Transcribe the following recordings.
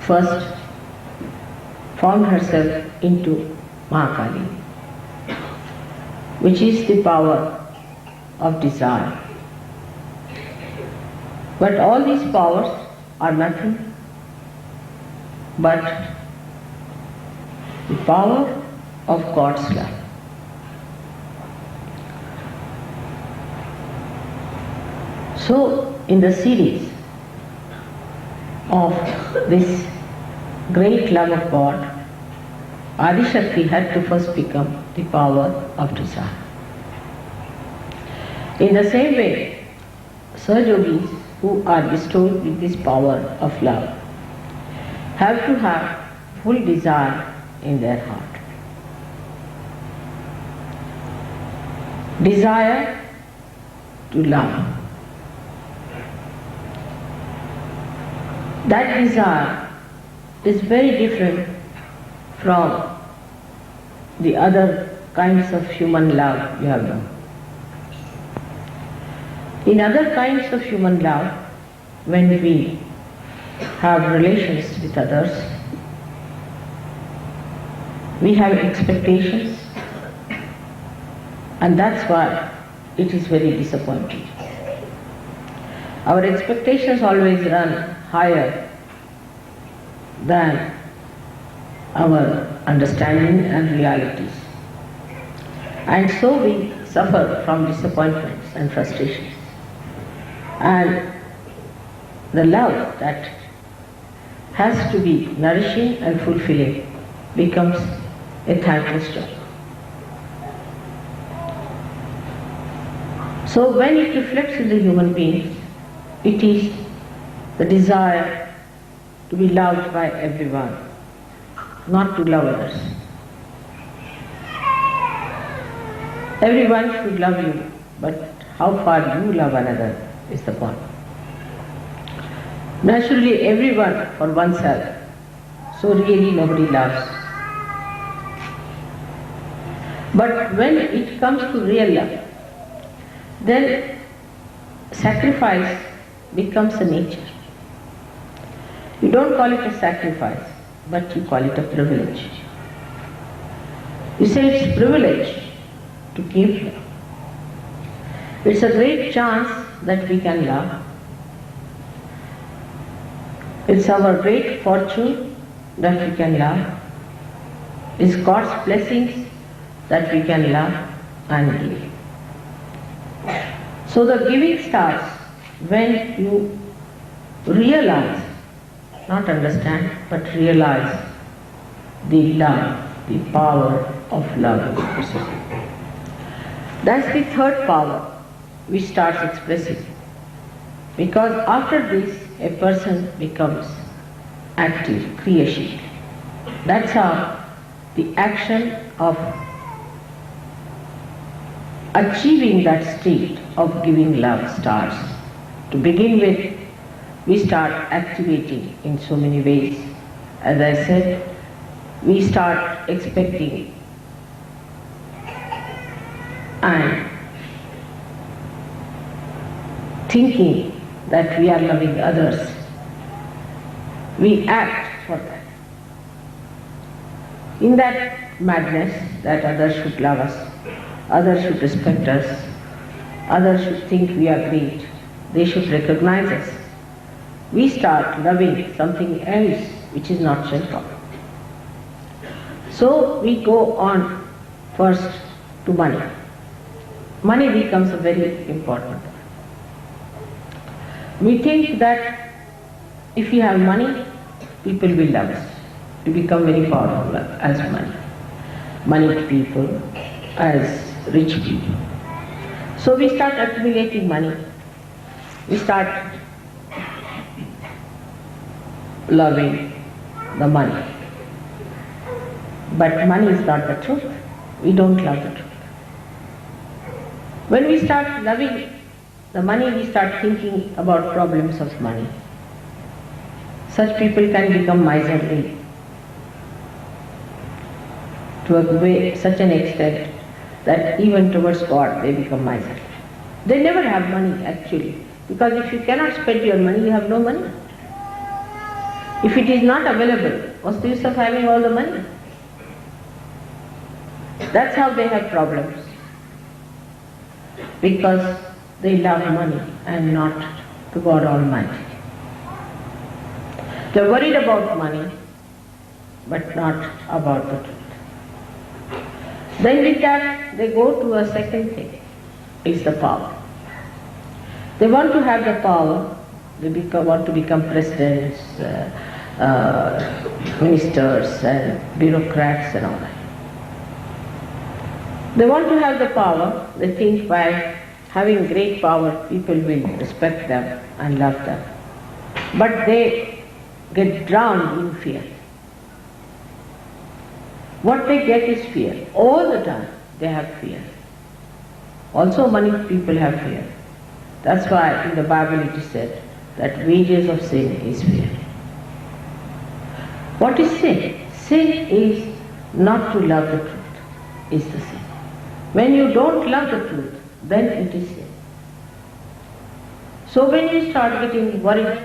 first formed herself into Mahakali, which is the power of desire. But all these powers are nothing but the power of God's love. So, in the series of this great love of God, Adishakti had to first become the power of desire. In the same way, Sahajogis who are bestowed with this power of love have to have full desire in their heart. Desire to love. That desire is very different from the other kinds of human love you have known. In other kinds of human love, when we have relations with others, we have expectations, and that's why it is very disappointing. Our expectations always run higher than our understanding and realities. And so we suffer from disappointments and frustrations. And the love that has to be nourishing and fulfilling becomes a thankless job. So when it reflects in the human beings, it is the desire to be loved by everyone, not to love others. Everyone should love you, but how far you love another is the point. Naturally, everyone for oneself, so really nobody loves. But when it comes to real love, then sacrifice becomes a nature. You don't call it a sacrifice, but you call it a privilege. You say it's privilege to give love. It's a great chance that we can love. It's our great fortune that we can love. It's God's blessings that we can love and give. So the giving starts when you realize, not understand, but realize the love, the power of love. That's the third power which starts expressing. Because after this, a person becomes active, creation. That's how the action of achieving that state of giving love starts. To begin with, we start activating in so many ways. As I said, we start expecting and thinking that we are loving others. We act for that. In that madness that others should love us, others should respect us, others should think we are great, they should recognize us, we start loving something else which is not self-love. So we go on first to money. Money becomes a very important one. We think that if we have money, people will love us. We become very powerful as money. Moneyed people, as rich people. So we start accumulating money. We start loving the money. But money is not the truth. We don't love the truth. When we start loving the money, we start thinking about problems of money. Such people can become miserly to such an extent that even towards God they become miserly. They never have money actually, because if you cannot spend your money, you have no money. If it is not available, what's the use of having all the money? That's how they have problems. Because they love money and not the God Almighty. They're worried about money, but not about the truth. Then with that, they go to a second thing, is the power. They want to have the power, they want to become presidents, ministers and bureaucrats and all that. They want to have the power, they think by having great power, people will respect them and love them. But they get drowned in fear. What they get is fear. All the time they have fear. Also money people have fear. That's why in the Bible it is said that wages of sin is fear. What is sin? Sin is not to love the truth, is the sin. When you don't love the truth, then it is sin. So when you start getting worried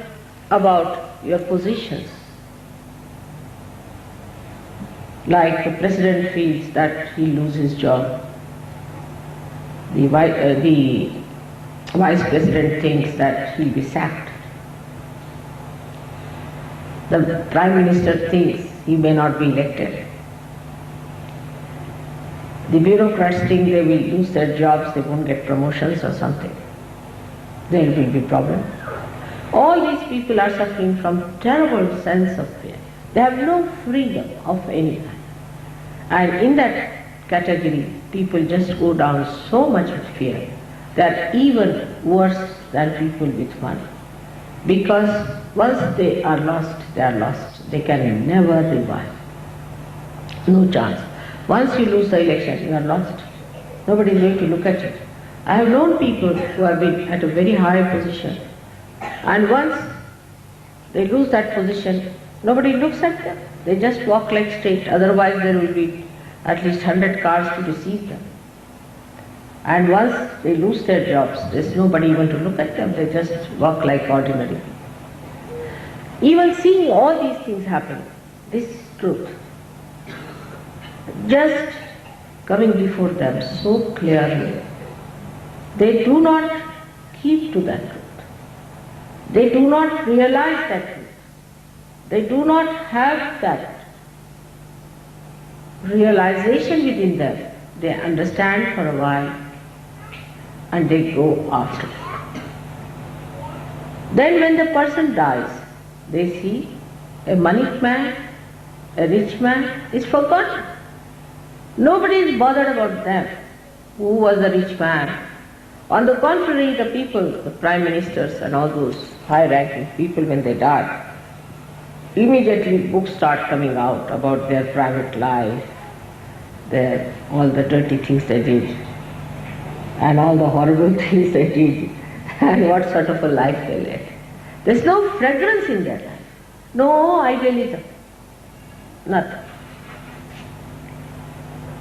about your positions, like the president feels that he'll lose his job, the vice president thinks that he'll be sacked, the prime minister thinks he may not be elected, the bureaucrats think they will lose their jobs, they won't get promotions or something. There will be problem. All these people are suffering from terrible sense of fear. They have no freedom of any kind. And in that category, people just go down so much with fear. They are even worse than people with money. Because once they are lost, they are lost. They can never revive. No chance. Once you lose the election, you are lost. Nobody is going to look at you. I have known people who have been at a very high position, and once they lose that position, nobody looks at them. They just walk like straight, otherwise there will be at least 100 cars to receive them. And once they lose their jobs, there's nobody even to look at them, they just walk like ordinary people. Even seeing all these things happen, this truth, just coming before them so clearly, they do not keep to that truth. They do not realize that truth. They do not have that realization within them. They understand for a while and they go after it. Then when the person dies, they see a moneyed man, a rich man is forgotten. Nobody is bothered about them. Who was the rich man? On the contrary, the people, the prime ministers and all those high-ranking people, when they die, immediately books start coming out about their private life, all the dirty things they did, and all the horrible things they did, and what sort of a life they led. There's no fragrance in their life, no idealism, nothing.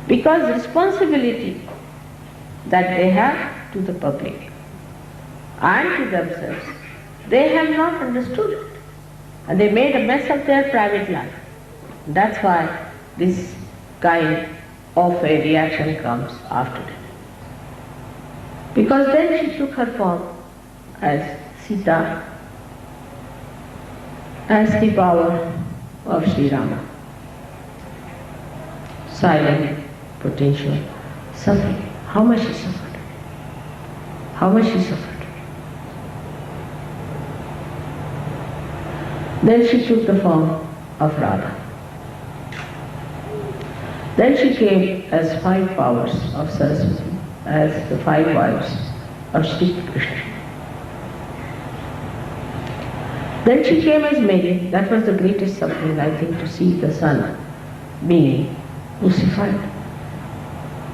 Because responsibility that they have to the public and to themselves, they have not understood it. And they made a mess of their private life. That's why this kind of a reaction comes after it. Because then she took her form as Sita, as the power of Sri Rama. Silent, potential, suffering. How much she suffered? How much she suffered? Then she took the form of Radha. Then she came as 5 powers of Saraswati, as the 5 wives of Sri Krishna. Then she came as Mary. That was the greatest suffering, I think, to see the son being crucified.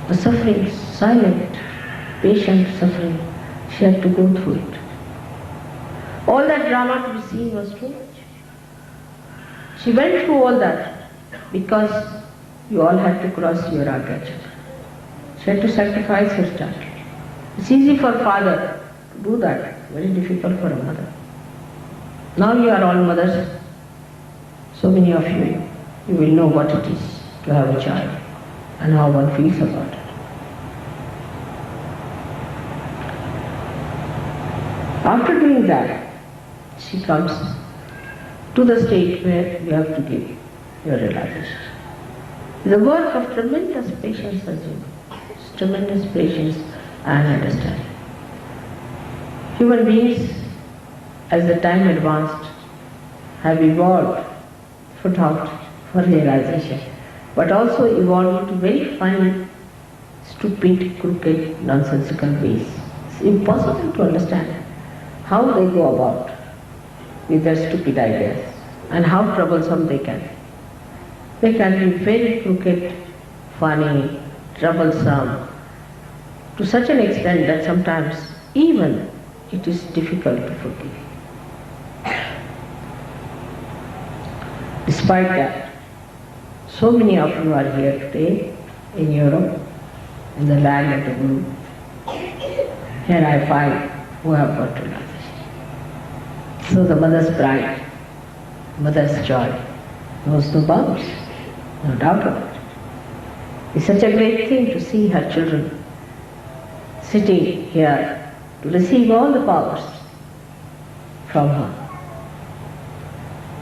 The suffering, silent, patient suffering, she had to go through it. All that drama to be seen was too much. She went through all that because you all had to cross your Agya. She had to sacrifice her child. It's easy for a father to do that, very difficult for a mother. Now you are all mothers. So many of you, you will know what it is to have a child and how one feels about it. After doing that, she comes to the state where you have to give your realization. The work of tremendous patience, Arjuna. Tremendous patience and understanding. Human beings, as the time advanced, have evolved for thought, for realization, but also evolved into very funny, stupid, crooked, nonsensical ways. It's impossible to understand how they go about with their stupid ideas and how troublesome they can be. They can be very crooked, funny, troublesome, to such an extent that sometimes even it is difficult to forgive. Despite that, so many of you are here today in Europe, in the land of the Guru. Here I find who have got realization. So the mother's pride, mother's joy, knows no bounds, no doubt about it. It's such a great thing to see her children sitting here to receive all the powers from her.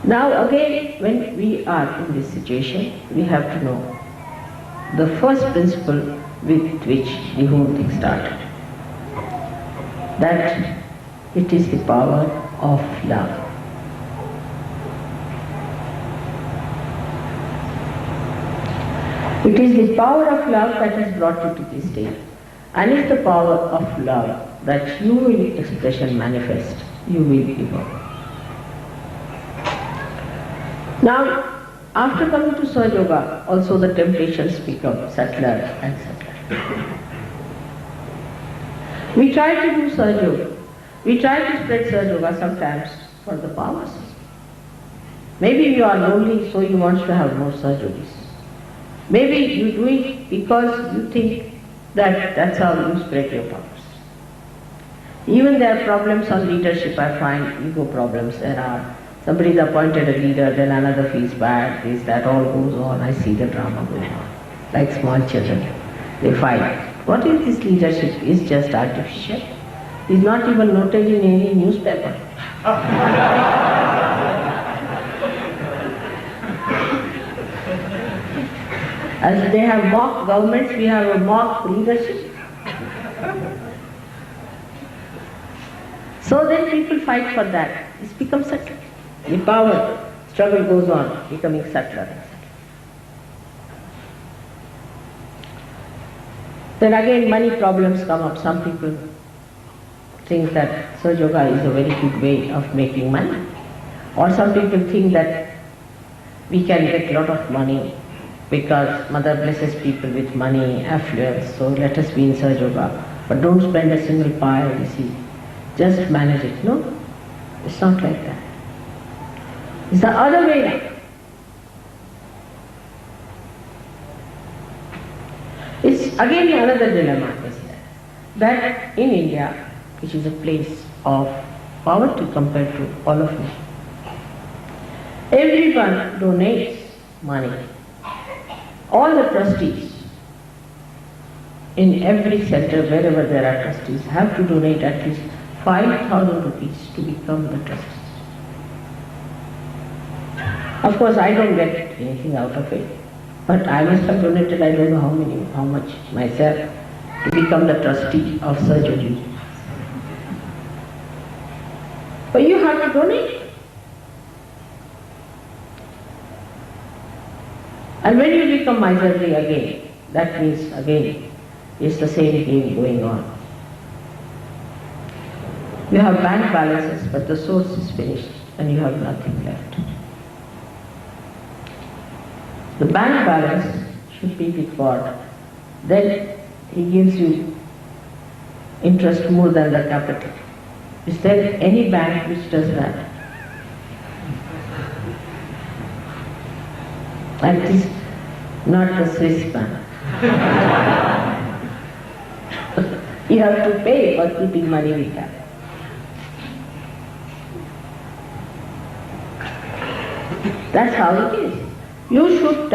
Now again, when we are in this situation, we have to know the first principle with which the whole thing started. That it is the power of love. It is the power of love that has brought you to this state. And it's the power of love that you will express and manifest, you will evolve. Now, after coming to Sahaja Yoga, also the temptations become subtler and subtler. We try to do Sahaja Yoga. We try to spread Sahaja Yoga sometimes for the powers. Maybe you are lonely, so you want to have more Sahaja Yogis. Maybe you do it because you think that that's how you spread your powers. Even there are problems on leadership, I find ego problems. There are, somebody is appointed a leader, then another feels bad, this, that, all goes on. I see the drama going on. Like small children, they fight. What is this leadership? It's just artificial. It's not even noted in any newspaper. As they have mock governments, we have a mock leadership. So then people fight for that. It becomes subtle. The power struggle goes on, becoming subtler and subtler. Then again money problems come up. Some people think that Sahaja Yoga is a very good way of making money. Or some people think that we can get a lot of money because Mother blesses people with money, affluence, so let us be in Sahaja Yoga. But don't spend a single pie, you see. Just manage it. No, it's not like that. It's the other way around. It's again another dilemma is that in India, which is a place of poverty compared to all of you, everyone donates money. All the trustees in every center, wherever there are trustees, have to donate at least 5,000 rupees to become the trustees. Of course, I don't get anything out of it, but I must have donated, I don't know how much myself to become the trustee of surgery. But you have to donate. And when you become miserly again, that means again it's the same game going on. You have bank balances, but the source is finished and you have nothing left. The bank balance should be with God. Then He gives you interest more than the capital. Is there any bank which does that? And it is not the Swiss bank. You have to pay for keeping money with that. That's how it is. You should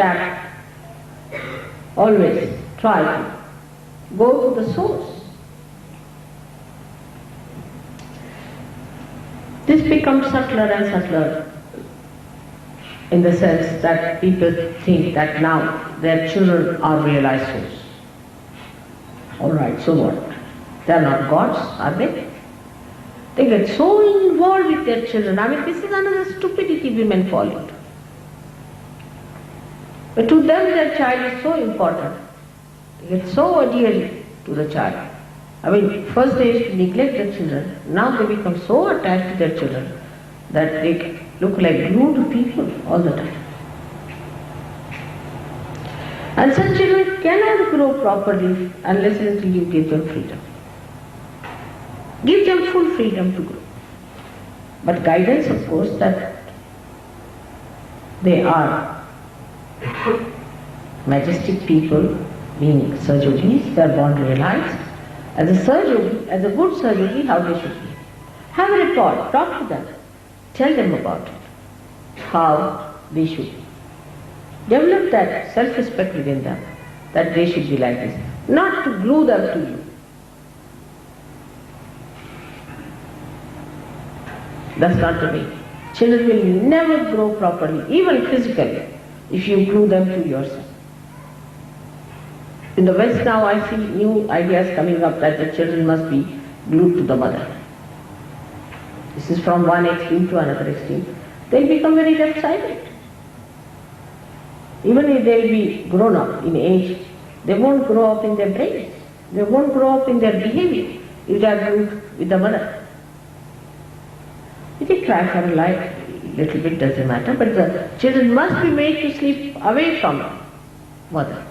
always try to go to the source. This becomes subtler and subtler in the sense that people think that now their children are realized souls. Alright, so what? They are not gods, are they? They get so involved with their children. I mean, this is another stupidity women fall into. But to them their child is so important. They get so adherent to the child. I mean, first they used to neglect the children, now they become so attached to their children that they look like glued people all the time. And such children cannot grow properly unless and until you give them freedom. Give them full freedom to grow. But guidance, of course, that they are majestic people, being Sajogis, they are born realized. As a Sajogi, as a good Sajogi, how they should be. Have a report, talk to them, tell them about it, how they should be. Develop that self-respect within them, that they should be like this. Not to glue them to you. That's not the way. Children will never grow properly, even physically, if you glue them to yourself. In the West now I see new ideas coming up that the children must be glued to the mother. This is from one extreme to another extreme. They'll become very left-sided. Even if they'll be grown up in age, they won't grow up in their brains. They won't grow up in their behavior if they are glued with the mother. If they cry for a little bit doesn't matter, but the children must be made to sleep away from mother.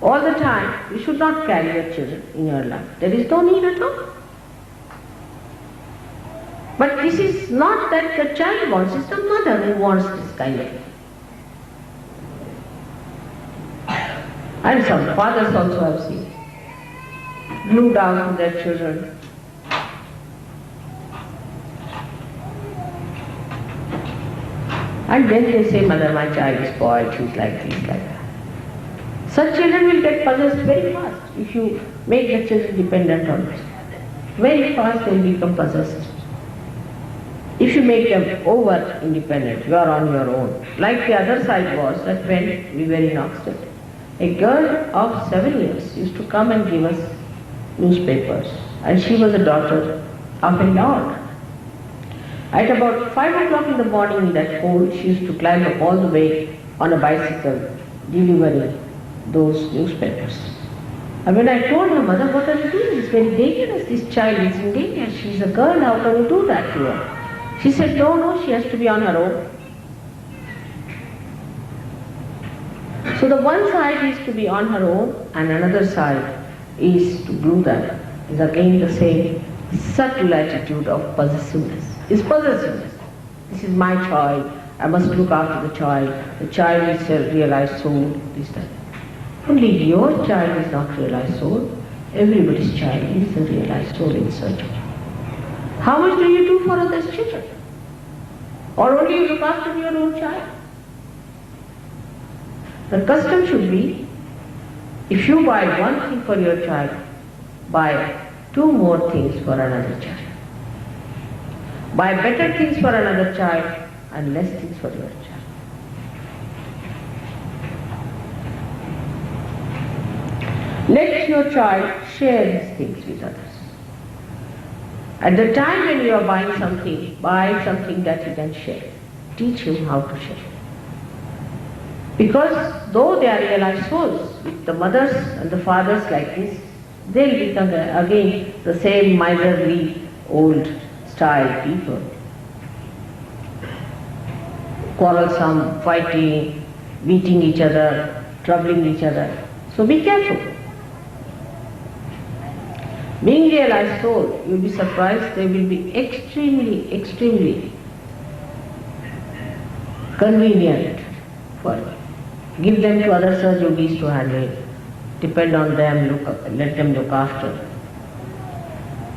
All the time, you should not carry your children in your life. There is no need at all. But this is not that the child wants, it's the mother who wants this kind of thing. And some fathers also have seen, glued down to their children. And then they say, mother, my child is spoiled, she's like this, like that. Such children will get possessed very fast if you make the children dependent on it. Very fast they will become possessed. If you make them over-independent, you are on your own. Like the other side was that when we were in Oxford, a girl of 7 years used to come and give us newspapers, and she was a daughter of a lord. At about 5 o'clock in the morning in that hole, she used to climb up all the way on a bicycle, delivering those newspapers. And when I told her, mother, what are you doing? It's very dangerous. This child is in danger. She's a girl. How can you do that to her? She said, no, she has to be on her own. So the one side is to be on her own, and another side is to glue them. Is again the same subtle attitude of possessiveness. Is possessiveness. This is my child. I must look after the child. The child is a realized soul. This time. Only your child is not realized soul. Everybody's child is a realized soul in search. How much do you do for others' children? Or only you look after your own child? The custom should be, if you buy one thing for your child, buy 2 more things for another child. Buy better things for another child and less things for your child. Let your child share his things with others. At the time when you are buying something, buy something that you can share. Teach him how to share. Because though they are realized souls, with the mothers and the fathers like this, they'll become again the same miserly old style people. Quarrelsome, fighting, beating each other, troubling each other. So be careful. Being realized soul, you'll be surprised, they will be extremely, extremely convenient for you. Give them to other Sahajogis to handle. Depend on them, let them look after.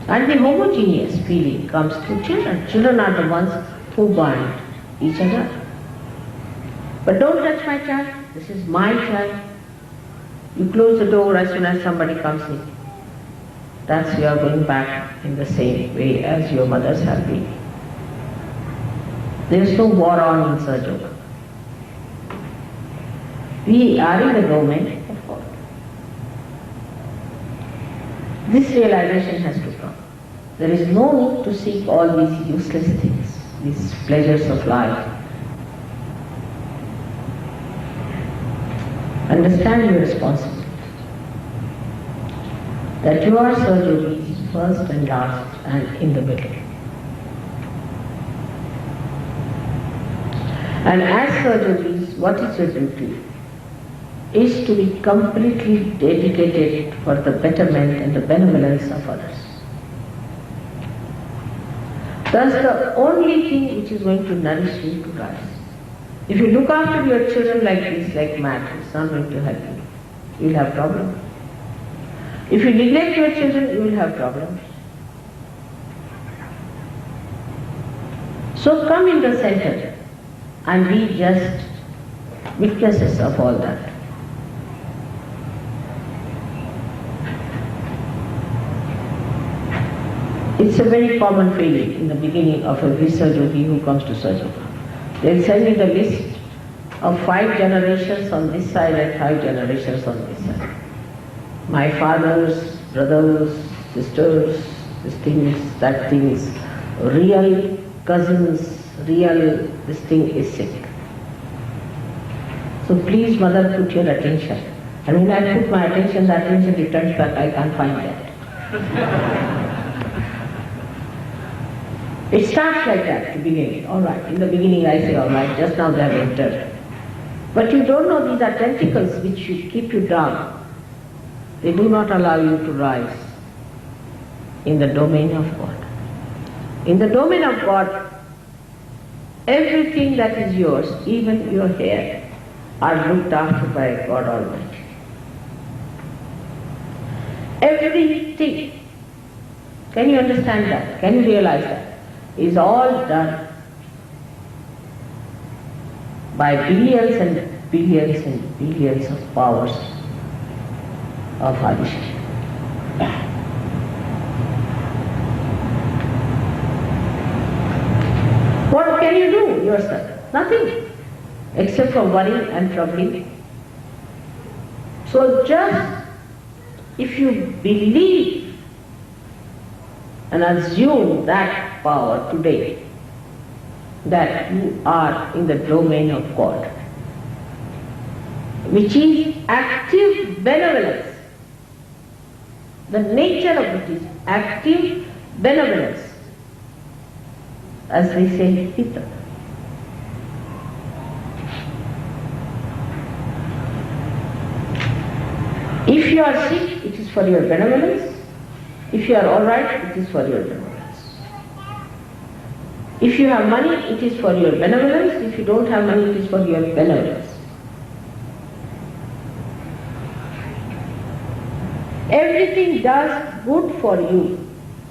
And the homogeneous feeling comes through children. Children are the ones who bind each other. But don't touch my child, this is my child. You close the door as soon as somebody comes in. That's you are going back in the same way as your mothers have been. There is no war on in Sahaja Yoga. We are in the domain of God. This realization has to come. There is no need to seek all these useless things, these pleasures of life. Understand your responsibility. That you are Sahaja Yogis first and last and in the middle. And as Sahaja Yogis, what is your duty? Is to be completely dedicated for the betterment and the benevolence of others. Thus the only thing which is going to nourish you to rise. If you look after your children like this, like mad, it's not going to help you. You will have problems. If you neglect your children, you will have problems. So come in the center and be just witnesses of all that. It's a very common feeling in the beginning of a Sahaja Yogi who comes to Sahaja Yoga. They'll send me the list of 5 generations on this side and 5 generations on this side. My fathers, brothers, sisters, this thing is, that thing is, real cousins, real, this thing is sick. So please, mother, put your attention. And when I put my attention, the attention returns back, I can't find that. It starts like that at the beginning. Alright, in the beginning I say alright, just now they have entered. But you don't know these are tentacles which keep you down. They do not allow you to rise in the domain of God. In the domain of God, everything that is yours, even your hair, are looked after by God Almighty. Everything. Can you understand that? Can you realize that? Is all done by billions and billions and billions of powers of Vishudi. What can you do yourself? Nothing, except for worrying and troubling. So just if you believe and assume that power today, that you are in the domain of God, which is active benevolence. The nature of it is active benevolence. As we say, Hita. If you are sick, it is for your benevolence. If you are alright, it is for your benevolence. If you have money, it is for your benevolence. If you don't have money, it is for your benevolence. Everything does good for you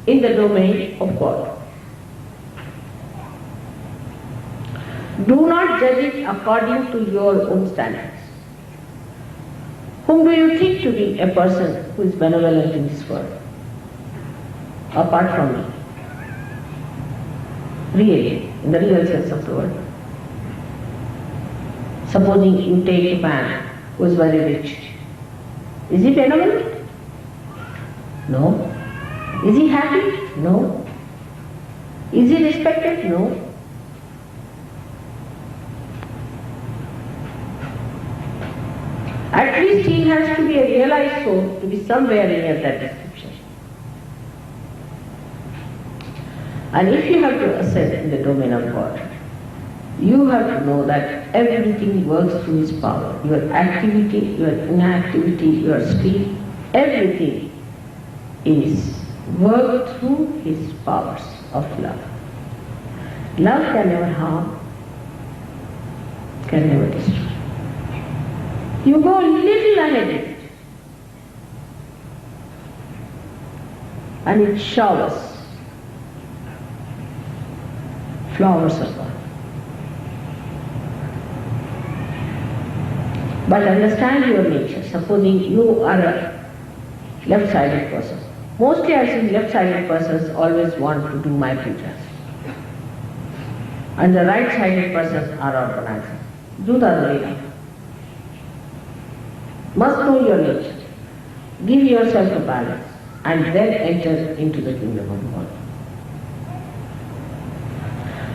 in the domain of God. Do not judge it according to your own standards. Whom do you think to be a person who is benevolent in this world? Apart from me. Really, in the real sense of the word. Supposing you take a man who is very rich. Is he benevolent? No. Is he happy? No. Is he respected? No. At least he has to be a realized soul to be somewhere near that description. And if you have to ascend in the domain of God, you have to know that everything works through His power. Your activity, your inactivity, your speed, everything is worked through His powers of love. Love can never harm, can never destroy. You go a little ahead of it, and it showers flowers of love. But understand your nature. Supposing you are a left-sided person. Mostly I see left-sided persons always want to do my pujas. And the right-sided persons are organizing. Do the other way around. Must know your nature. Give yourself a balance and then enter into the kingdom of God.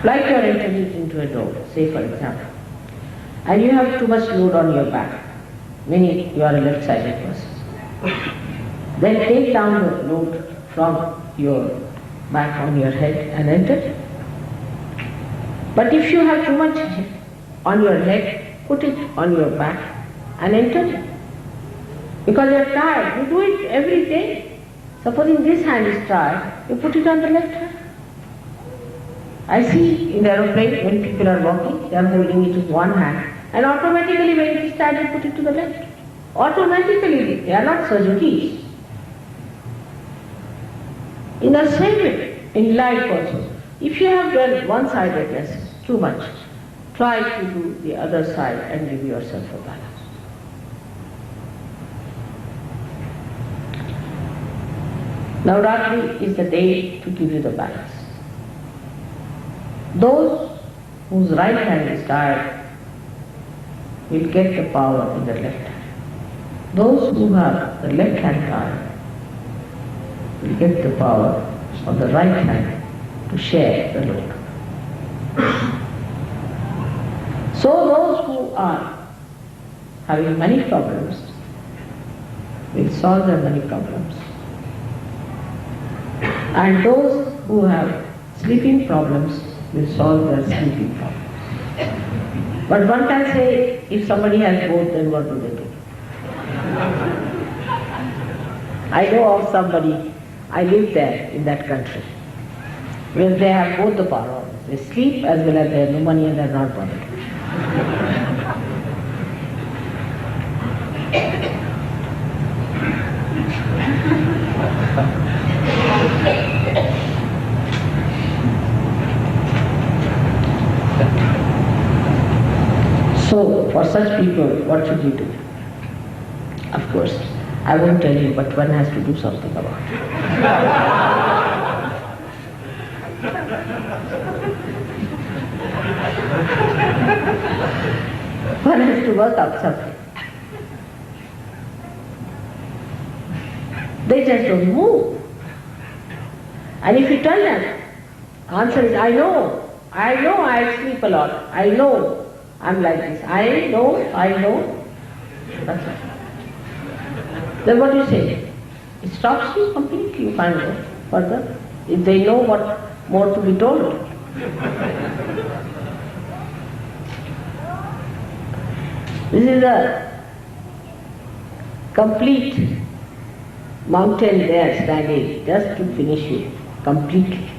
Like you are entering into a door, say for example, and you have too much load on your back, meaning you are a left-sided person. Then take down the load from your back on your head and enter. But if you have too much on your head, put it on your back and enter. Because you are tired, you do it every day. Supposing this hand is tired, you put it on the left hand. I see in aeroplane when people are walking, they are holding it with one hand, and automatically when it is tired, they put it to the left. Automatically, they are not surgeries. In the same way, in life also, if you have done one-sidedness too much, try to do the other side and give yourself a balance. Navratri is the day to give you the balance. Those whose right hand is tired will get the power in the left hand. Those who have the left hand tired will get the power of the right hand to share the load. So those who are having money problems will solve their money problems. And those who have sleeping problems will solve their sleeping problems. But one can say, if somebody has both, then what do they do? I know of somebody, I live there in that country, where they have both the power. They sleep as well as they have no money and they are not bothered. So, for such people, what should we do? Of course, I won't tell you, but one has to do something about it. One has to work out something. They just don't move. And if you tell them, answer is, I know, I sleep a lot, I know, I'm like this, I know, that's it. Then what do you say? It stops you completely, you can't go further. If they know what more to be told. This is a complete mountain there standing just to finish you completely.